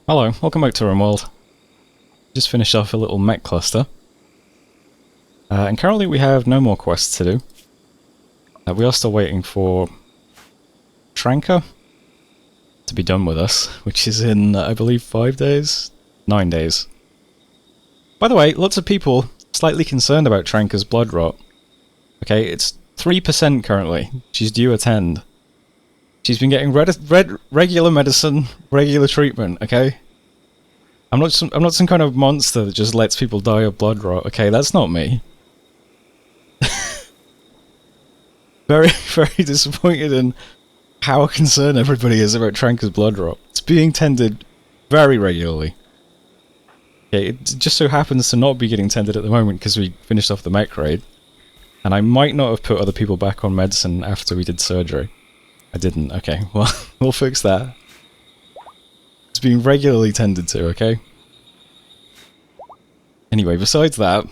Hello, welcome back to RimWorld. Just finished off a little mech cluster. And currently we have no more quests to do. We are still waiting for Tranka to be done with us, which is in, I believe, 5 days? 9 days. By the way, lots of people slightly concerned about Tranka's blood rot. Okay, it's 3% currently. She's due a 10. She's been getting regular medicine, regular treatment, okay? I'm not some kind of monster that just lets people die of blood rot, okay? That's not me. Very, very disappointed in how concerned everybody is about Tranka's blood rot. It's being tended very regularly. Okay, it just so happens to not be getting tended at the moment because we finished off the mech raid. And I might not have put other people back on medicine after we did surgery. I didn't, okay, well, we'll fix that. It's being regularly tended to, okay? Anyway, besides that,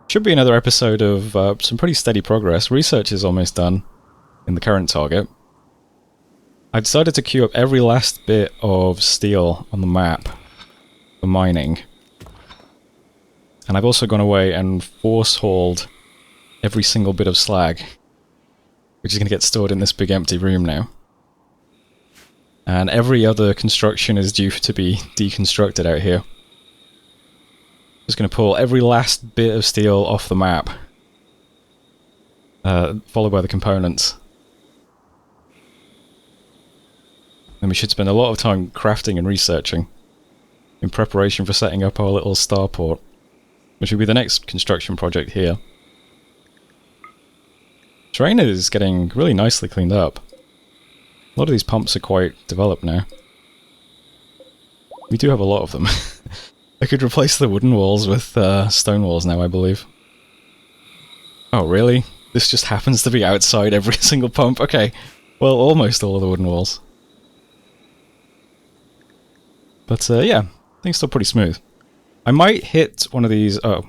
should be another episode of some pretty steady progress. Research is almost done in the current target. I decided to queue up every last bit of steel on the map for mining. And I've also gone away and force-hauled every single bit of slag, which is going to get stored in this big empty room now. And every other construction is due to be deconstructed out here. Just going to pull every last bit of steel off the map, followed by the components. And we should spend a lot of time crafting and researching in preparation for setting up our little starport, which will be the next construction project here. Terrain is getting really nicely cleaned up. A lot of these pumps are quite developed now. We do have a lot of them. I could replace the wooden walls with stone walls now, I believe. Oh, really? This just happens to be outside every single pump? Okay, well, almost all of the wooden walls. But yeah, things still pretty smooth. I might hit one of these... Oh,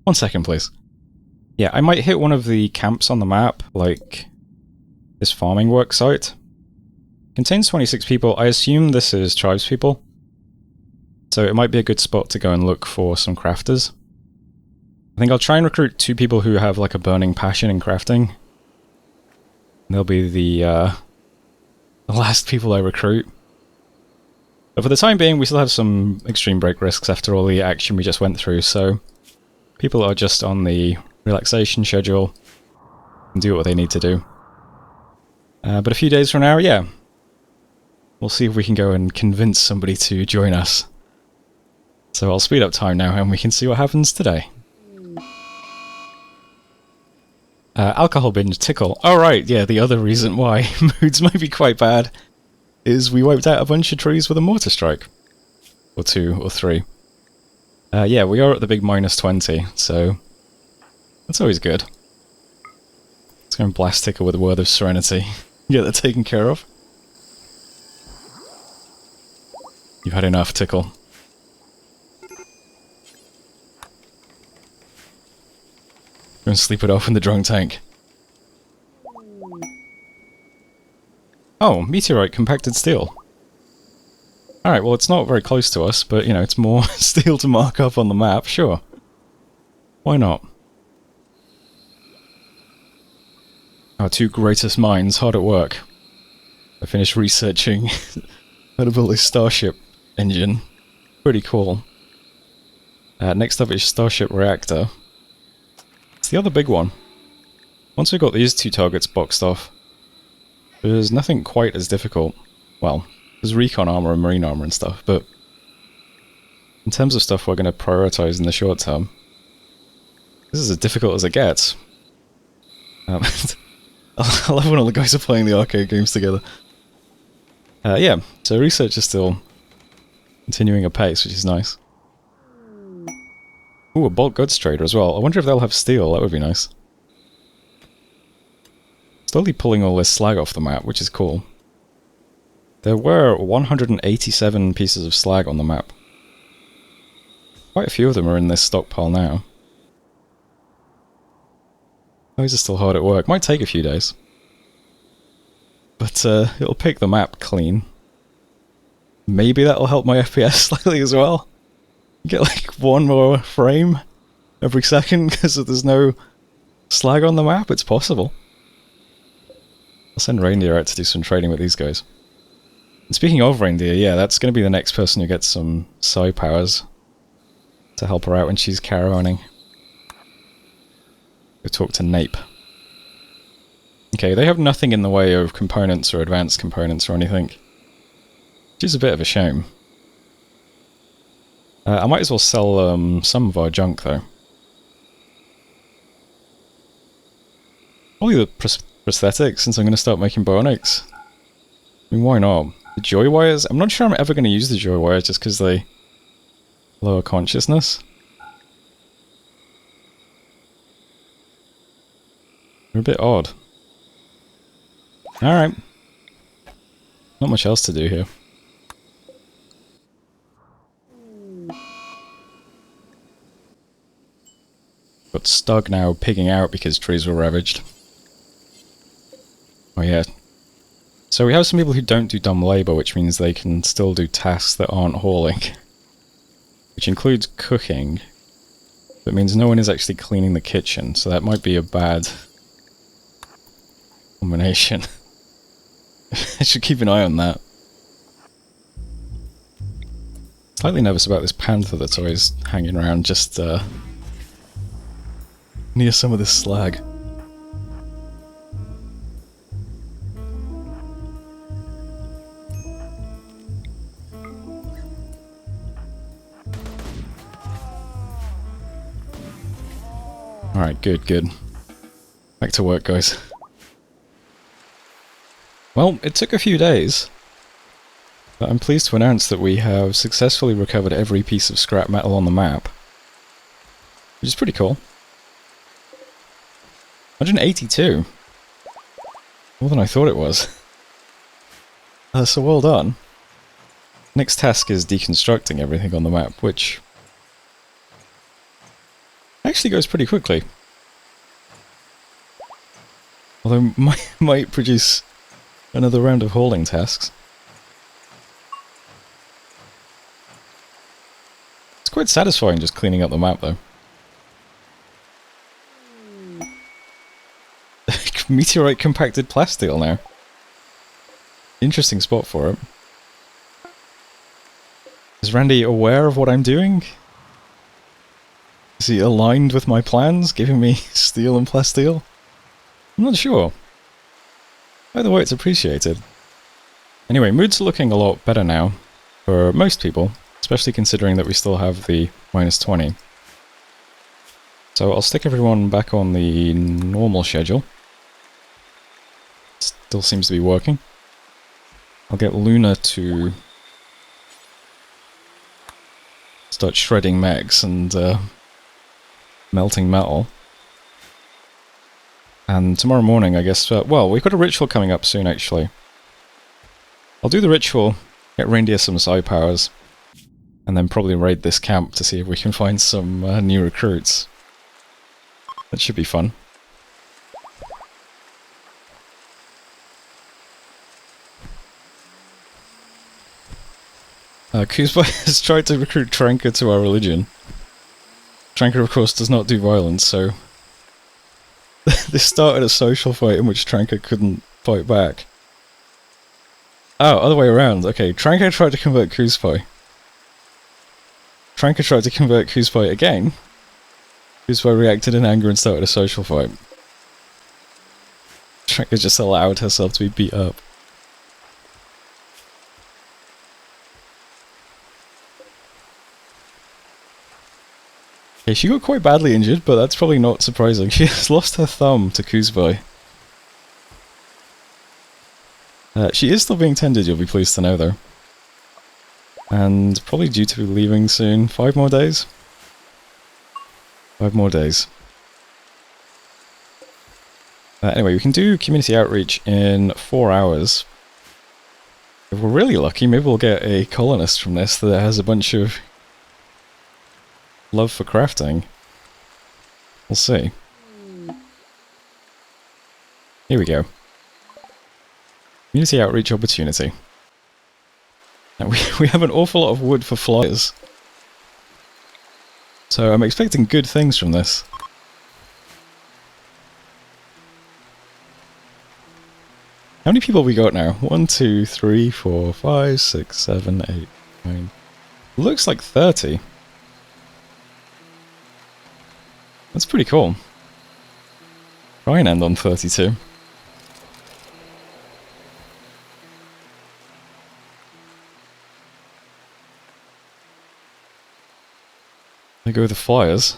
1 second, please. Yeah, I might hit one of the camps on the map, like this farming work site. Contains 26 people. I assume this is tribespeople. So it might be a good spot to go and look for some crafters. I think I'll try and recruit 2 people who have like a burning passion in crafting. And they'll be the last people I recruit. But for the time being, we still have some extreme break risks after all the action we just went through, so people are just on the relaxation schedule and do what they need to do. But a few days from now, yeah, we'll see if we can go and convince somebody to join us. So I'll speed up time now and we can see what happens today. Alcohol binge tickle. Oh right, yeah, the other reason why moods might be quite bad is we wiped out a bunch of trees with a mortar strike. Or 2 or 3. Yeah, we are at the big -20, so that's always good. Let's go and blast Tickle with a word of serenity. Get that taken care of. You've had enough, Tickle. Go and sleep it off in the drunk tank. Oh, meteorite compacted steel. Alright, well it's not very close to us, but you know, it's more steel to mark up on the map, sure. Why not? Our 2 greatest minds hard at work. I finished researching how to build a starship engine. Pretty cool. Next up is Starship Reactor. It's the other big one. Once we've got these 2 targets boxed off, there's nothing quite as difficult. Well, there's recon armor and marine armor and stuff, but in terms of stuff we're going to prioritize in the short term, this is as difficult as it gets. I love when all the guys are playing the arcade games together. Yeah, so research is still continuing apace, which is nice. Ooh, a bulk goods trader as well. I wonder if they'll have steel, that would be nice. Slowly pulling all this slag off the map, which is cool. There were 187 pieces of slag on the map. Quite a few of them are in this stockpile now. Those are still hard at work. Might take a few days. But it'll pick the map clean. Maybe that'll help my FPS slightly as well. Get like 1 more frame every second because there's no slag on the map. It's possible. I'll send Reindeer out to do some trading with these guys. And speaking of Reindeer, yeah, that's going to be the next person who gets some psi powers to help her out when she's caravanning. Go talk to Nape. Okay, they have nothing in the way of components or advanced components or anything. Which is a bit of a shame. I might as well sell some of our junk though. Probably the prosthetics, since I'm going to start making bionics. I mean, why not? The joy wires? I'm not sure I'm ever going to use the joy wires just because they lower consciousness. They're a bit odd. Alright. Not much else to do here. Got Stug now pigging out because trees were ravaged. Oh yeah. So we have some people who don't do dumb labour, which means they can still do tasks that aren't hauling. Which includes cooking. That means no one is actually cleaning the kitchen, so that might be a bad combination. I should keep an eye on that. Slightly nervous about this panther that's always hanging around just near some of this slag. Alright, good, good. Back to work, guys. Well, it took a few days, but I'm pleased to announce that we have successfully recovered every piece of scrap metal on the map. Which is pretty cool. 182. More than I thought it was. So well done. Next task is deconstructing everything on the map, which actually goes pretty quickly. Although might produce another round of hauling tasks. It's quite satisfying just cleaning up the map though. Meteorite compacted plasteel now. Interesting spot for it. Is Randy aware of what I'm doing? Is he aligned with my plans, giving me steel and plasteel? I'm not sure. Either way, it's appreciated. Anyway, mood's looking a lot better now, for most people, especially considering that we still have the -20. So I'll stick everyone back on the normal schedule. Still seems to be working. I'll get Luna to start shredding mechs and melting metal. And tomorrow morning, I guess, well, we've got a ritual coming up soon, actually. I'll do the ritual, get Reindeer some psi powers, and then probably raid this camp to see if we can find some new recruits. That should be fun. Kuzbai has tried to recruit Tranka to our religion. Tranka, of course, does not do violence, so this started a social fight in which Tranka couldn't fight back. Oh, other way around. Okay, Tranka tried to convert Kuzbai. Tranka tried to convert Kuzbai again. Kuzbai reacted in anger and started a social fight. Tranka just allowed herself to be beat up. Okay, she got quite badly injured, but that's probably not surprising. She has lost her thumb to Kuzbai. She is still being tended, you'll be pleased to know, though. And probably due to be leaving soon. 5 more days? 5 more days. Anyway, we can do community outreach in 4 hours. If we're really lucky, maybe we'll get a colonist from this that has a bunch of love for crafting. We'll see. Here we go. Community outreach opportunity. And we have an awful lot of wood for flyers. So I'm expecting good things from this. How many people have we got now? 1, 2, 3, 4, 5, 6, 7, 8, 9. Looks like 30. That's pretty cool. Try and end on 32. I go with the flyers.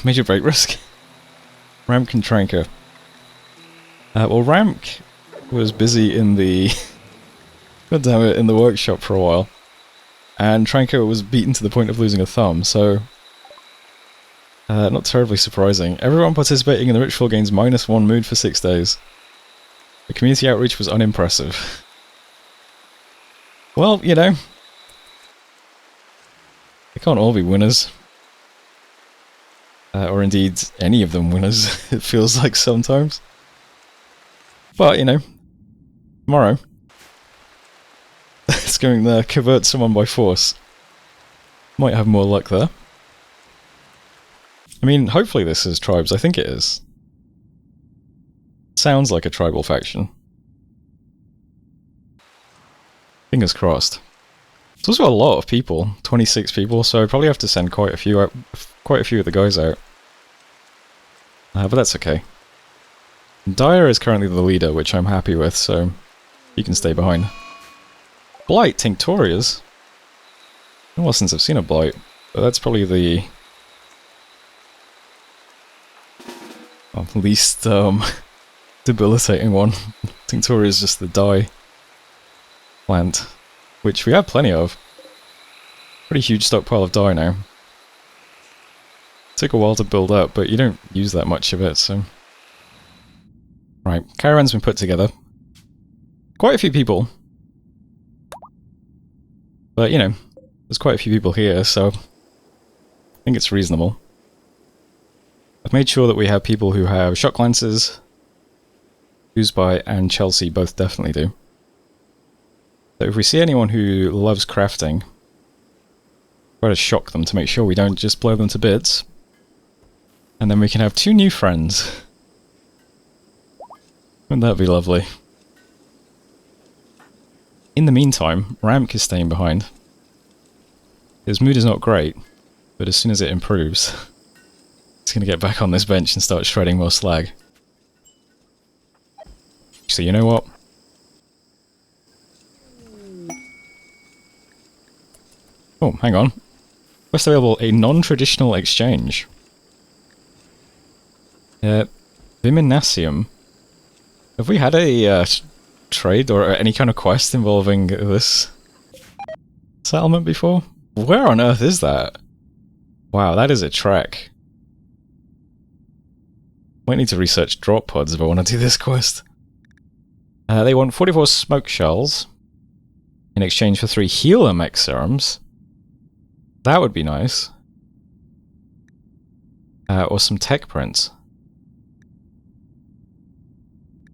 Major break risk. Ramk and Tranker. Well, Ramk was busy in the God damn it, in the workshop for a while. And Tranko was beaten to the point of losing a thumb, so... not terribly surprising. Everyone participating in the ritual gains -1 mood for 6 days. The community outreach was unimpressive. Well, you know... They can't all be winners. Or indeed, any of them winners, it feels like sometimes. But, you know, tomorrow... It's going to convert someone by force. Might have more luck there. I mean, hopefully this is tribes. I think it is. Sounds like a tribal faction. Fingers crossed. It's also a lot of people. 26 people, so I probably have to send quite a few out, quite a few of the guys out. But that's okay. Dyer is currently the leader, which I'm happy with, so he can stay behind. Blight Tinctorias? In a while since I've seen a Blight, but that's probably the least debilitating one. Tinctoria is just the dye plant, which we have plenty of. Pretty huge stockpile of dye now. Took a while to build up, but you don't use that much of it, so... Right, caravan's been put together. Quite a few people. But, you know, there's quite a few people here, so I think it's reasonable. I've made sure that we have people who have shock lances. Uzbai and Chelsea both definitely do. So if we see anyone who loves crafting, try to shock them to make sure we don't just blow them to bits. And then we can have 2 new friends. Wouldn't that be lovely? In the meantime, Ramk is staying behind. His mood is not great, but as soon as it improves, he's going to get back on this bench and start shredding more slag. So you know what? Oh, hang on. Quest available, a non-traditional exchange. Viminacium. Have we had a trade or any kind of quest involving this settlement before? Where on earth is that? Wow, that is a trek. Might need to research drop pods if I want to do this quest. They want 44 smoke shells in exchange for 3 healer mech serums. That would be nice. Or some tech prints.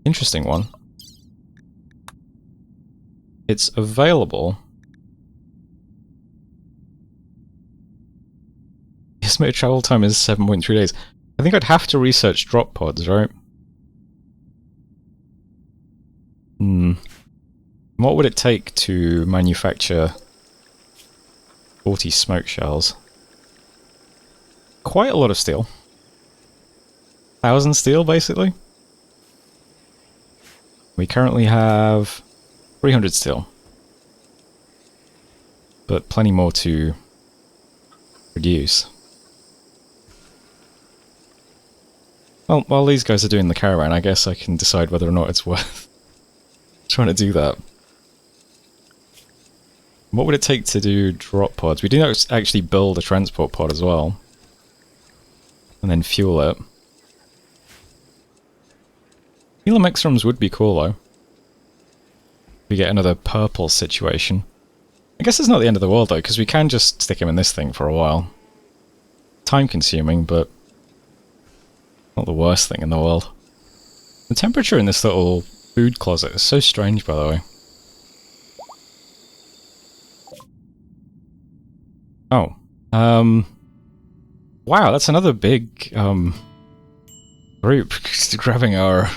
Interesting one. It's available. Estimated travel time is 7.3 days. I think I'd have to research drop pods, right? What would it take to manufacture 40 smoke shells? Quite a lot of steel. 1,000 steel, basically. We currently have 300 steel. But plenty more to produce. Well, while these guys are doing the caravan, I guess I can decide whether or not it's worth trying to do that. What would it take to do drop pods? We do actually build a transport pod as well. And then fuel it. Healer mexrums would be cool though. We get another purple situation. I guess it's not the end of the world though, because we can just stick him in this thing for a while. Time consuming, but... Not the worst thing in the world. The temperature in this little food closet is so strange, by the way. Oh. Wow, that's another big, group grabbing our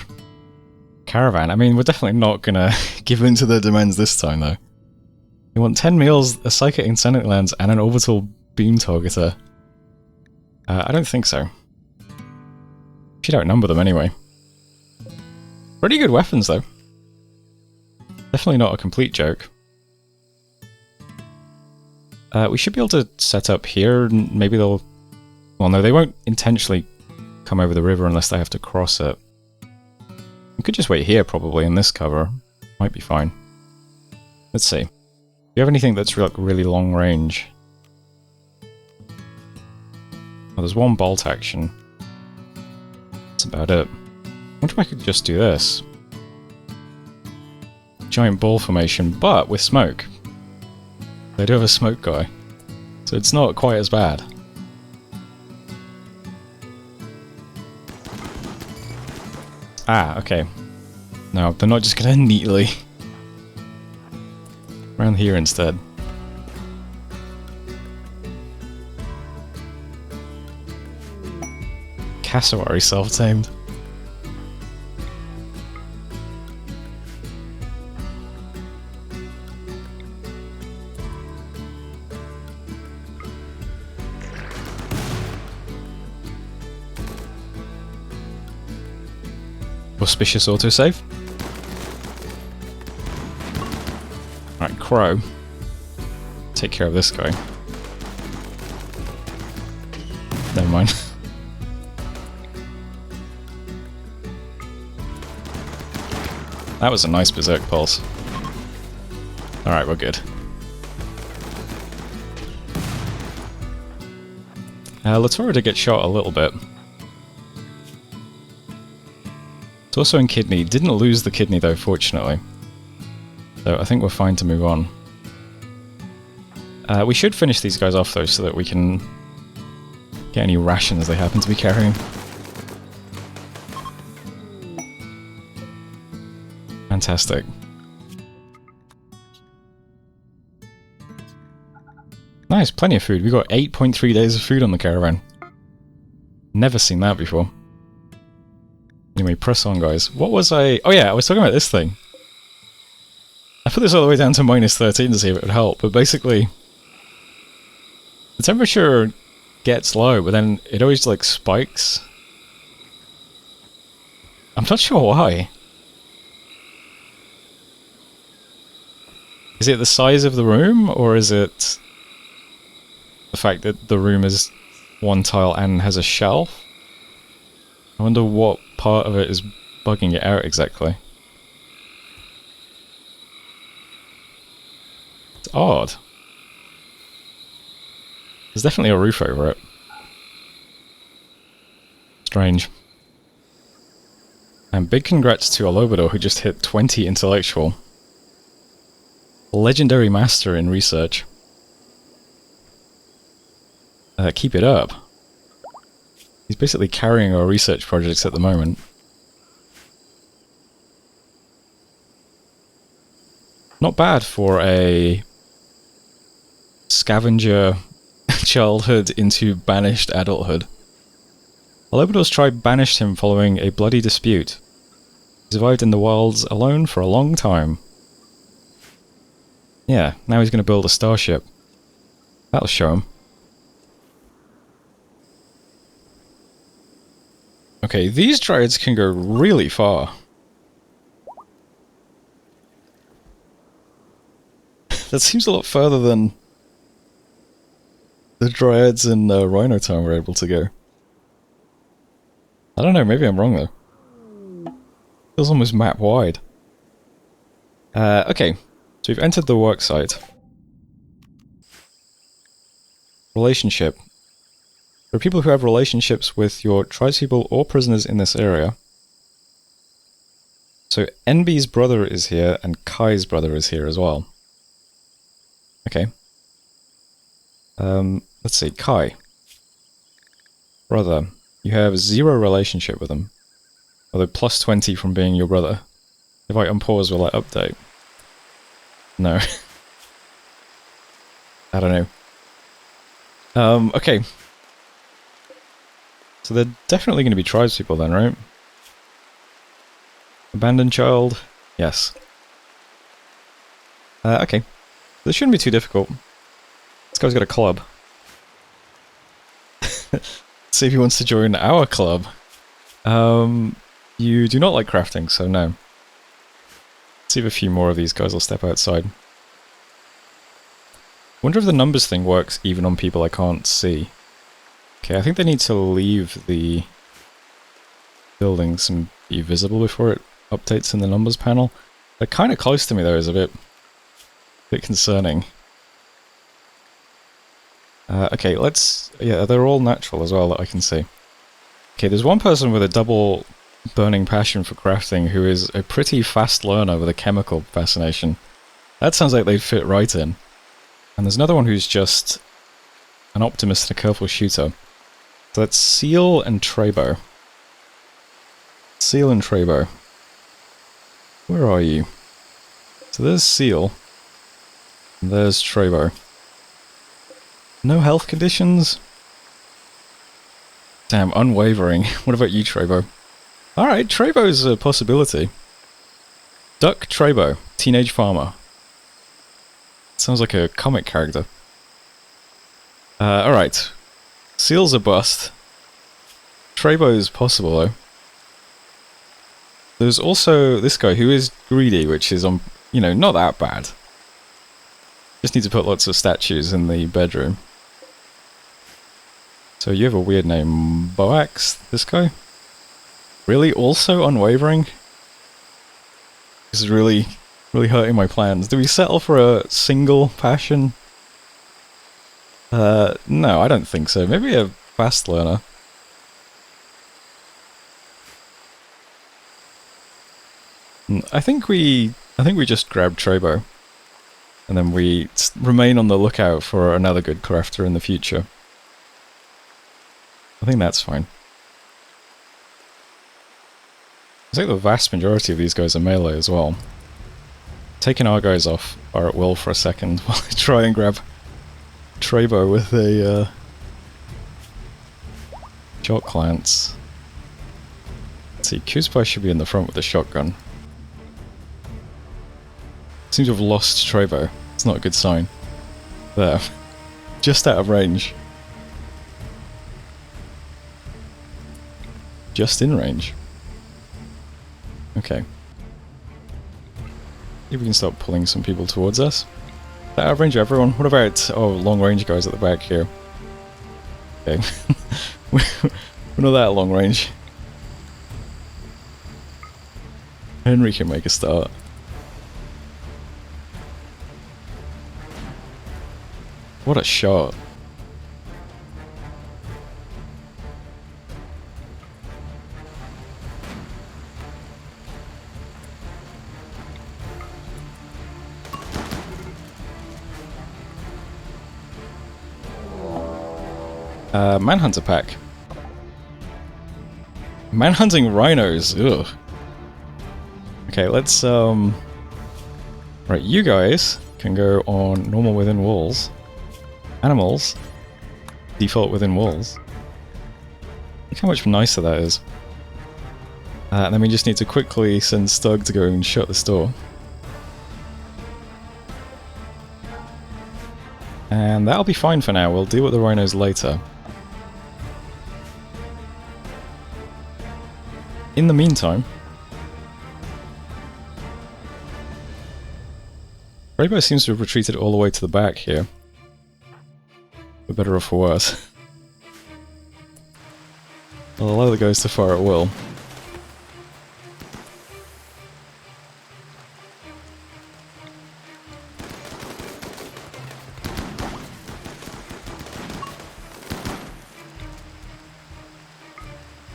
caravan. I mean, we're definitely not gonna give in to their demands this time, though. We want 10 meals, a psychic incendiary lens, and an orbital beam targeter. I don't think so. Should outnumber them anyway. Pretty good weapons, though. Definitely not a complete joke. We should be able to set up here, and maybe they'll... Well, no, they won't intentionally come over the river unless they have to cross it. We could just wait here, probably, in this cover. Might be fine. Let's see. Do you have anything that's like really long range? Well, there's one bolt action. That's about it. I wonder if I could just do this. Giant ball formation, but with smoke. They do have a smoke guy, so it's not quite as bad. Ah, okay. No, they're not just gonna neatly... around here instead. Cassowary self-tamed. Auspicious autosave. Alright, Crow. Take care of this guy. Never mind. That was a nice berserk pulse. Alright, we're good. Latoro did get shot a little bit. It's also in kidney. Didn't lose the kidney though, fortunately. So I think we're fine to move on. We should finish these guys off though, so that we can get any rations they happen to be carrying. Fantastic. Nice, plenty of food. We got 8.3 days of food on the caravan. Never seen that before. Anyway, press on, guys. What was I... Oh yeah, I was talking about this thing. I put this all the way down to -13 to see if it would help, but basically... the temperature gets low, but then it always, like, spikes. I'm not sure why. Is it the size of the room, or is it the fact that the room is one tile and has a shelf? I wonder what part of it is bugging it out exactly. It's odd. There's definitely a roof over it. Strange. And big congrats to Lavego, who just hit 20 intellectual. Legendary master in research. Keep it up. He's basically carrying our research projects at the moment. Not bad for a scavenger childhood into banished adulthood. Lavego's tribe banished him following a bloody dispute. He survived in the wilds alone for a long time. Yeah, now he's going to build a starship. That'll show him. Okay, these dryads can go really far. That seems a lot further than the dryads in Rhino Town were able to go. I don't know, maybe I'm wrong though. Feels almost map wide. Okay, so we've entered the worksite. Relationship. There are people who have relationships with your tribespeople or prisoners in this area. So NB's brother is here, and Kai's brother is here as well. Okay. Let's see, Kai. Brother. You have 0 relationship with them. Although plus 20 from being your brother. If I unpause, will I update? No. I don't know. Okay. So they're definitely going to be tribespeople then, right? Abandoned child? Yes. Okay. This shouldn't be too difficult. This guy's got a club. Let's see if he wants to join our club. You do not like crafting, so no. Let's see if a few more of these guys will step outside. Wonder if the numbers thing works even on people I can't see. Okay, I think they need to leave the buildings and be visible before it updates in the numbers panel. They're kind of close to me though, is a bit concerning. Okay, let's... yeah, they're all natural as well that I can see. Okay, there's one person with a double burning passion for crafting who is a pretty fast learner with a chemical fascination. That sounds like they'd fit right in. And there's another one who's just an optimist and a careful shooter. So that's Seal and Trebo. Seal and Trebo. Where are you? So there's Seal. And there's Trebo. No health conditions? Damn, unwavering. What about you, Trebo? Alright, Trebo's a possibility. Duck Trebo, teenage farmer. Sounds like a comic character. Alright. Seal's a bust. Trebo's possible, though. There's also this guy who is greedy, which is, you know, not that bad. Just need to put lots of statues in the bedroom. So you have a weird name. Boax, this guy? Really? Also unwavering? This is really hurting my plans. Do we settle for a single passion? No, I don't think so. Maybe a fast learner. I think we just grab Trebo. And then we remain on the lookout for another good crafter in the future. I think that's fine. I think the vast majority of these guys are melee as well. Taking our guys off are at will for a second while I try and grab Trebo with a shock lance. Let's see, Kuzpai should be in the front with a shotgun. Seems to have lost Trebo. It's not a good sign. There. Just out of range. Just in range. Okay. Maybe we can start pulling some people towards us. Out of range of everyone. What about... oh, long range guys at the back here. Okay. We're not that long range. Henry can make a start. What a shot. Manhunter pack. Manhunting rhinos, ugh. Okay, let's, right, you guys can go on normal within walls. Animals, default within walls. Look how much nicer that is. And then we just need to quickly send Stug to go and shut this door. And that'll be fine for now, we'll deal with the rhinos later. In the meantime... Rainbow seems to have retreated all the way to the back here. For better or for worse. I'll allow the guys to fire at will.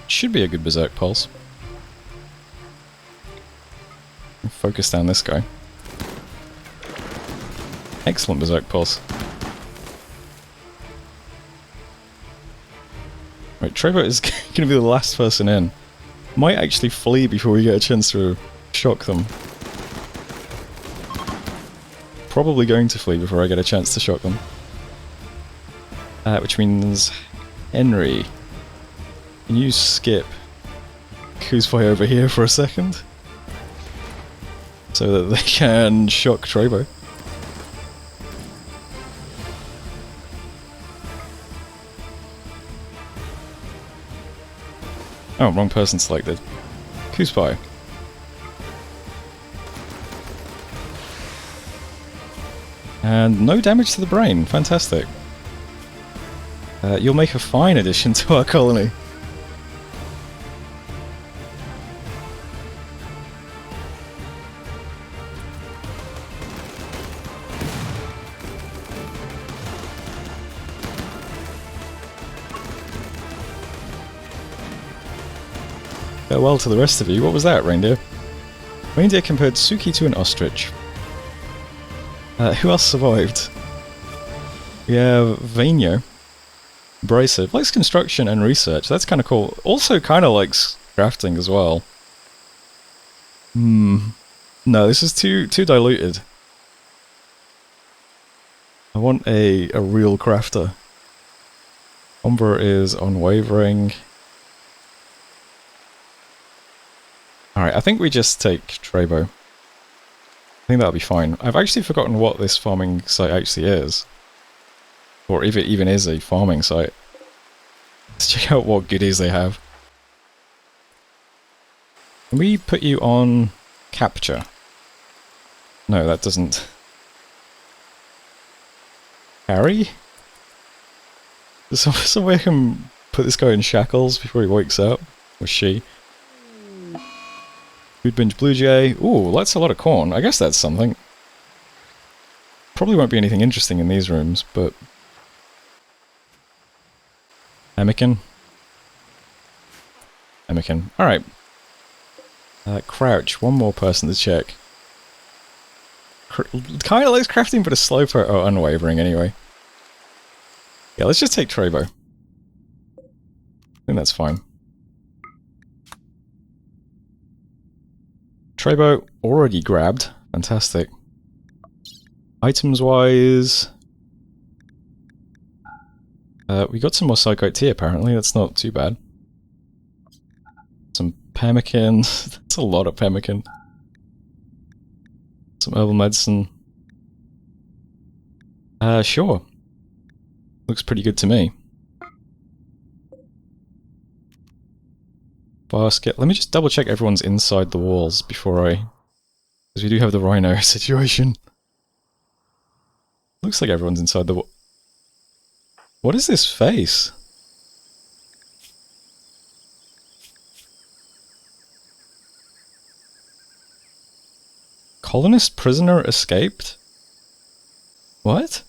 Should be a good Berserk Pulse. Focus down this guy. Excellent Berserk Pulse. Right, Trevor is going to be the last person in. Might actually flee before we get a chance to shock them. Probably going to flee before I get a chance to shock them. Which means... Henry. Can you skip Kuzpai over here for a second? So that they can shock Trebo. Oh, wrong person selected. Kuzpai. And no damage to the brain. Fantastic. You'll make a fine addition to our colony. Farewell to the rest of you. What was that, reindeer? Reindeer compared Suki to an ostrich. Who else survived? We have Vainio. Abrasive. Likes construction and research. That's kind of cool. Also kind of likes crafting as well. No, this is too diluted. I want a real crafter. Umber is unwavering. Alright, I think we just take Trebo. I think that'll be fine. I've actually forgotten what this farming site actually is. Or if it even is a farming site. Let's check out what goodies they have. Can we put you on capture? No, that doesn't... Harry? Some way I can put this guy in shackles before he wakes up. Or she. Food binge blue jay. Ooh, that's a lot of corn. I guess that's something. Probably won't be anything interesting in these rooms, but... Emikin. Alright. Crouch. One more person to check. Kinda likes crafting, but a slow per... Oh, unwavering anyway. Yeah, let's just take Trebo. I think that's fine. Trebo already grabbed. Fantastic. Items-wise... we got some more Psychite tea apparently, that's not too bad. Some pemmican, that's a lot of pemmican. Some herbal medicine. Sure. Looks pretty good to me. Basket. Let me just double check everyone's inside the walls before I... Because we do have the rhino situation. Looks like everyone's inside the wall. What is this face? Colonist prisoner escaped? What?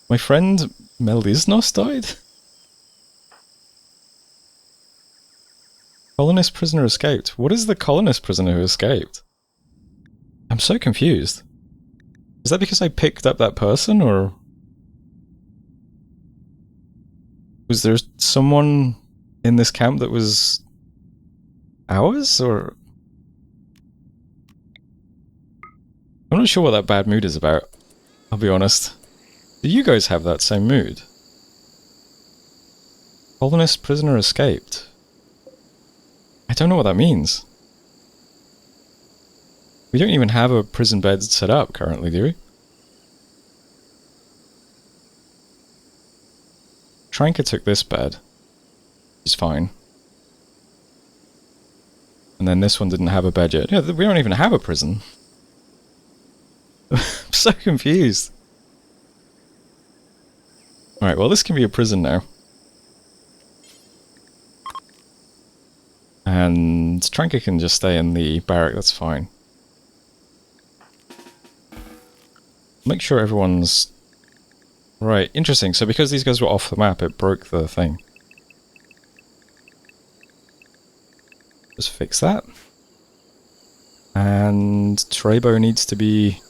My friend Melisnos died? Colonist prisoner escaped. What is the colonist prisoner who escaped? I'm so confused. Is that because I picked up that person, or... Was there someone in this camp that was... ours, or... I'm not sure what that bad mood is about, I'll be honest. Do you guys have that same mood? Colonist prisoner escaped. I don't know what that means. We don't even have a prison bed set up currently, do we? Tranka took this bed. He's fine. And then this one didn't have a bed yet. Yeah, we don't even have a prison. I'm so confused. Alright, well this can be a prison now. And Tranka can just stay in the barrack, that's fine. Make sure everyone's... Right, interesting. So because these guys were off the map, it broke the thing. Just fix that. And Trebo needs to be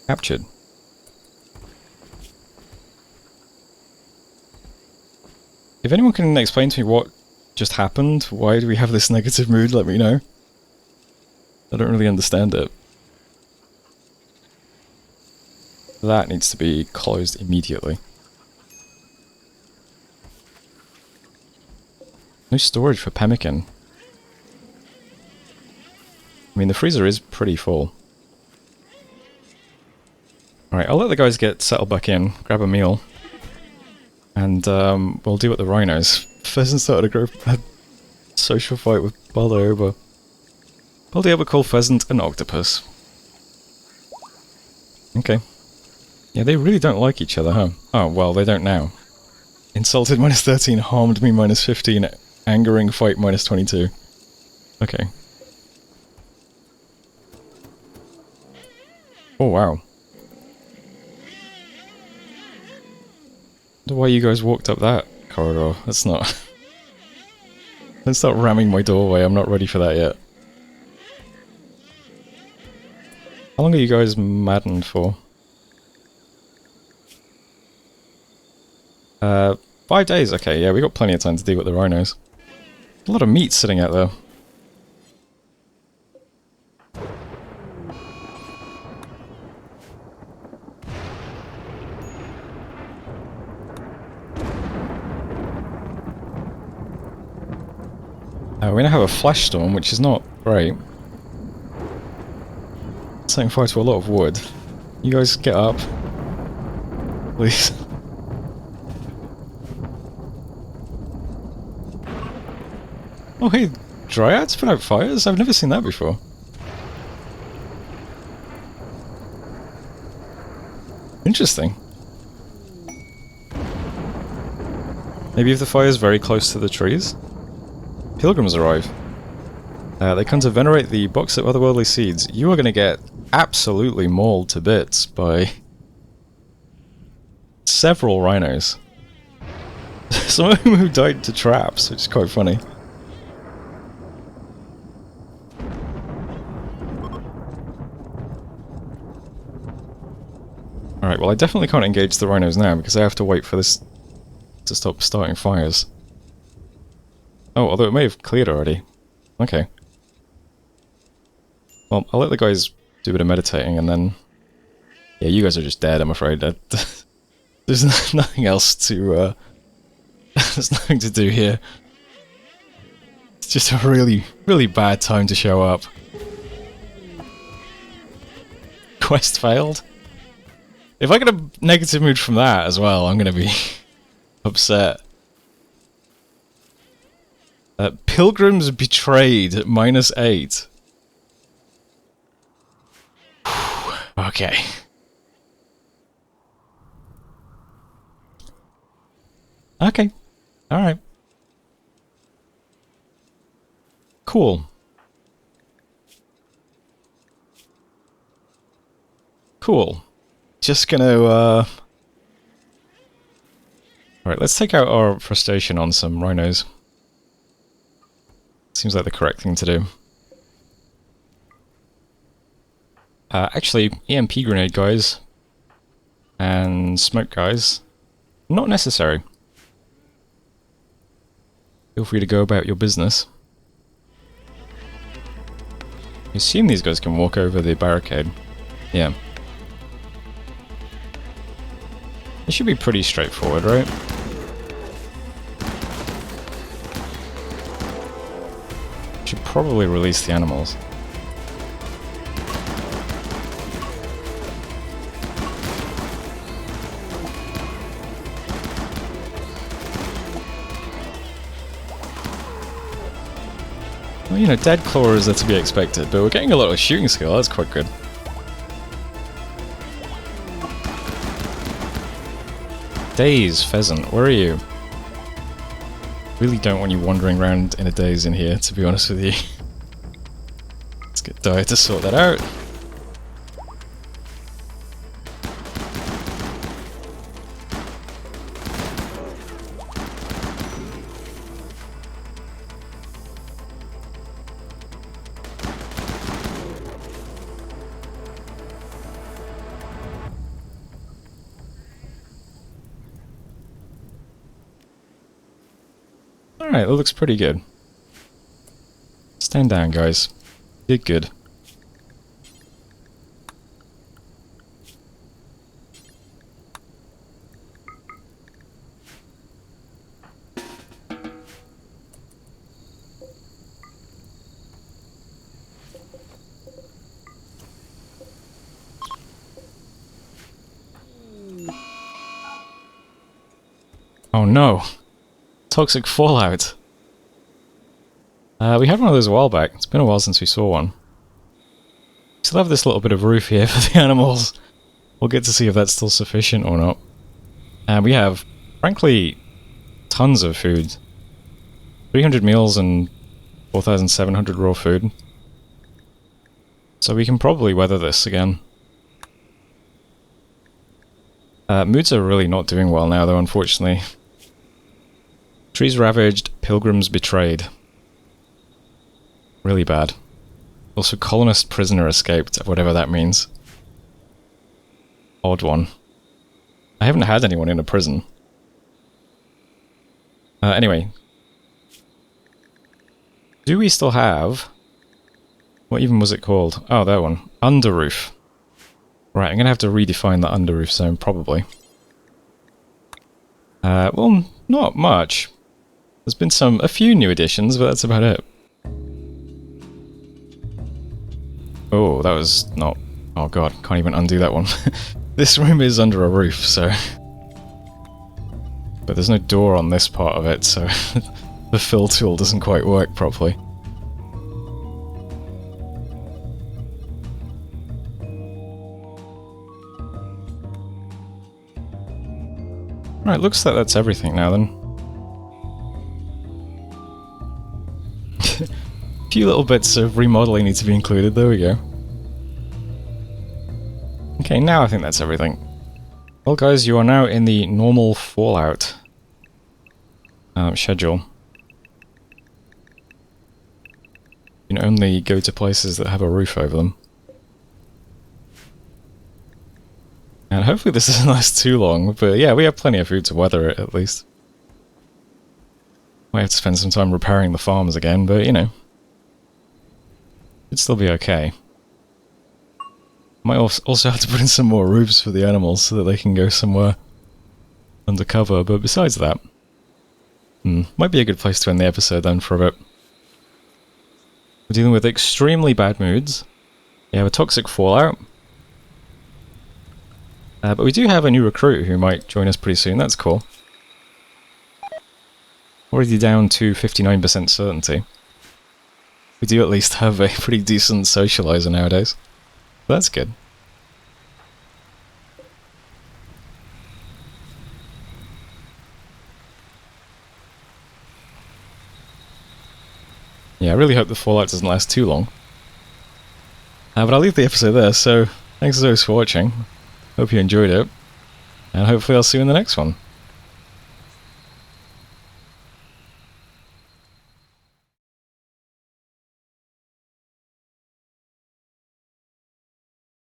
captured. If anyone can explain to me what just happened, why do we have this negative mood, let me know. I don't really understand it. That needs to be closed immediately. No storage for pemmican. I mean, the freezer is pretty full. Alright, I'll let the guys get settled back in, grab a meal, and we'll deal with the rhinos. Pheasant started a social fight with Baldoba. Baldoba called Pheasant an octopus. Okay. Yeah, they really don't like each other, huh? Oh, well, they don't now. Insulted -13, harmed me -15, angering fight -22. Okay. Oh, wow. I wonder why you guys walked up that corridor. That's not... Don't start ramming my doorway, I'm not ready for that yet. How long are you guys maddened for? 5 days, okay, yeah, we got plenty of time to deal with the rhinos. A lot of meat sitting out there. We're gonna have a flash storm, which is not great. Setting fire to a lot of wood. You guys get up. Please. Oh hey, dryads put out fires? I've never seen that before. Interesting. Maybe if the fire is very close to the trees? Pilgrims arrive. They come to venerate the box of otherworldly seeds. You are going to get absolutely mauled to bits by several rhinos. Some of them who died to traps, which is quite funny. Alright, well I definitely can't engage the rhinos now because I have to wait for this to stop starting fires. Oh, although it may have cleared already. Okay. Well, I'll let the guys do a bit of meditating and then... Yeah, you guys are just dead, I'm afraid. There's nothing else to... There's nothing to do here. It's just a really, really bad time to show up. Quest failed? If I get a negative mood from that as well, I'm gonna be upset. Pilgrims betrayed at -8. Okay. Okay. Alright. Cool. Cool. Just gonna, Alright, let's take out our frustration on some rhinos. Seems like the correct thing to do. Actually, EMP grenade guys and smoke guys, not necessary. Feel free to go about your business. I assume these guys can walk over the barricade. Yeah. It should be pretty straightforward, right? Should probably release the animals. Well, you know, dead clawers are to be expected, but we're getting a lot of shooting skill, that's quite good. Daze, pheasant, where are you? Really don't want you wandering around in a daze in here, to be honest with you. Let's get Dyer to sort that out. Alright, that looks pretty good. Stand down, guys. Did good. Oh no! Toxic fallout! We had one of those a while back. It's been a while since we saw one. Still have this little bit of roof here for the animals. We'll get to see if that's still sufficient or not. And we have, frankly, tons of food. 300 meals and 4,700 raw food. So we can probably weather this again. Moods are really not doing well now, though, unfortunately. Trees ravaged, pilgrims betrayed. Really bad. Also, colonist prisoner escaped, whatever that means. Odd one. I haven't had anyone in a prison. Anyway. Do we still have... What even was it called? Oh, that one. Underroof. Right, I'm gonna have to redefine the underroof zone, probably. Well, not much. There's been a few new additions, but that's about it. Oh, that was not... Oh god, can't even undo that one. This room is under a roof, so... But there's no door on this part of it, so the fill tool doesn't quite work properly. Right, looks like that's everything now then. A few little bits of remodeling need to be included, there we go. Okay, now I think that's everything. Well guys, you are now in the normal Fallout schedule. You can only go to places that have a roof over them. And hopefully this doesn't last too long, but yeah, we have plenty of food to weather it, at least. Might have to spend some time repairing the farms again, but you know. It'd still be okay. Might also have to put in some more roofs for the animals so that they can go somewhere undercover, but besides that... might be a good place to end the episode then for a bit. We're dealing with extremely bad moods. We have a toxic fallout. But we do have a new recruit who might join us pretty soon, that's cool. Already down to 59% certainty. We do at least have a pretty decent socializer nowadays. That's good. Yeah, I really hope the fallout doesn't last too long. But I'll leave the episode there, so thanks as always for watching. Hope you enjoyed it, and hopefully I'll see you in the next one.